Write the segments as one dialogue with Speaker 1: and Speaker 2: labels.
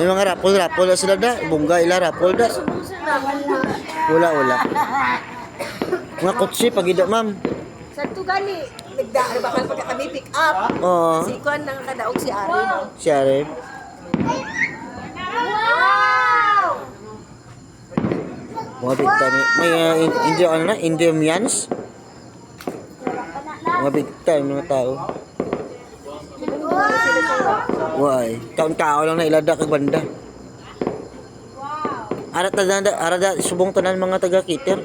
Speaker 1: May mga rapol na sila da. Bungga ila rapol da. Wala. Mga kutsi pagida ma'am.
Speaker 2: Sa tugali, nagdaan bakal pagka kami pick up.
Speaker 1: Oo.
Speaker 2: Si Kwan nang kadaog si Ari.
Speaker 1: Si Arif.
Speaker 2: Wow!
Speaker 1: Mga big time. May Indians. Mga big time mga tao. Why? Kaon-kaon lang na ilada kag banda. Arada subong tanan mga taga Kiter.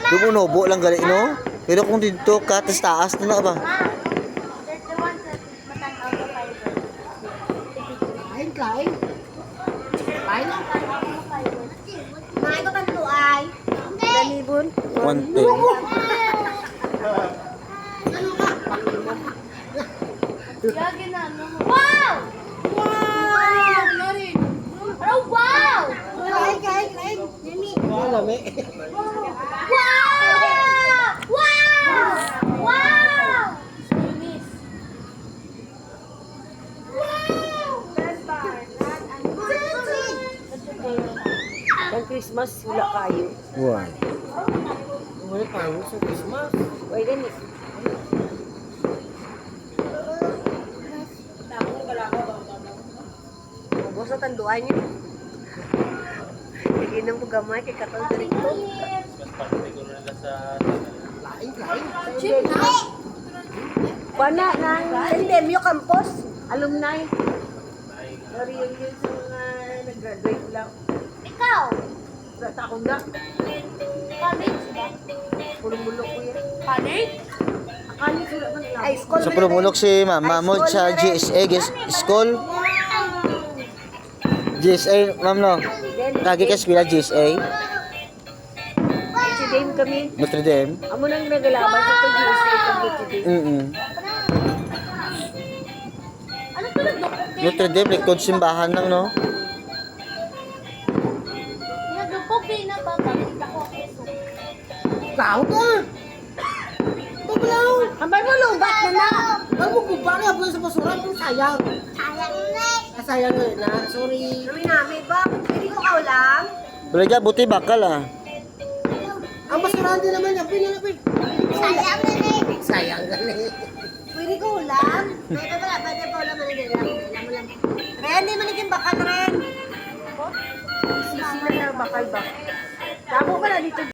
Speaker 1: Dumunobo lang gali no. Pero kung dito ka taas na ba?
Speaker 2: Kain. Mga ito kanto ay. Danibon.
Speaker 1: One thing.
Speaker 3: Wow! Wow! Oh, wow!
Speaker 2: Kain. Jimmy. Malami.
Speaker 3: Wow! Wow! Wow!
Speaker 2: Ang Christmas, wala kayo.
Speaker 1: Why?
Speaker 2: Wala kayo sa Christmas. Why ganit? Bosa tanduan niyo. Iginom ko gamay kay katol dito. Lain. Pana nang Endemio Campus, alumni. Reunion sa mga nag-graduate lang.
Speaker 3: Ikaw!
Speaker 2: Wala ta akong da.
Speaker 3: College ba?
Speaker 2: Pulong-bulok ko yan.
Speaker 3: College?
Speaker 2: Akali sila man lang. Ay, school.
Speaker 1: Sa pulumulok si mama mo sa GSA school. GSA, ma'am no. Kagi ka eskwela GSA.
Speaker 2: Si Dame kami.
Speaker 1: Notre Dame.
Speaker 2: Amo nang nagalaban sa GSA kami today.
Speaker 3: Ano tulad mo?
Speaker 1: Notre Dame, likod simbahan lang no.
Speaker 3: Nagapog din na ba? Bakit ako keso?
Speaker 2: Tao ka! Babalaw! Ambay mo lubat na na! Bago ko ba na sa basuran kung sayang.
Speaker 3: Sayang na
Speaker 2: Sayang na. Sorry. Kami namin ba? Hindi ko kaulang.
Speaker 1: Wala dyan, buti bakal ah.
Speaker 2: Ang basuran din naman. Pinalapin.
Speaker 3: Sayang na
Speaker 2: Sayang na
Speaker 3: Pwede ko ulam? Pwede pa ulam na nila. Alam mo lang. Ren, di maniging bakal, Ren.
Speaker 2: Sisi na bakal ba? Tamo ka na dito.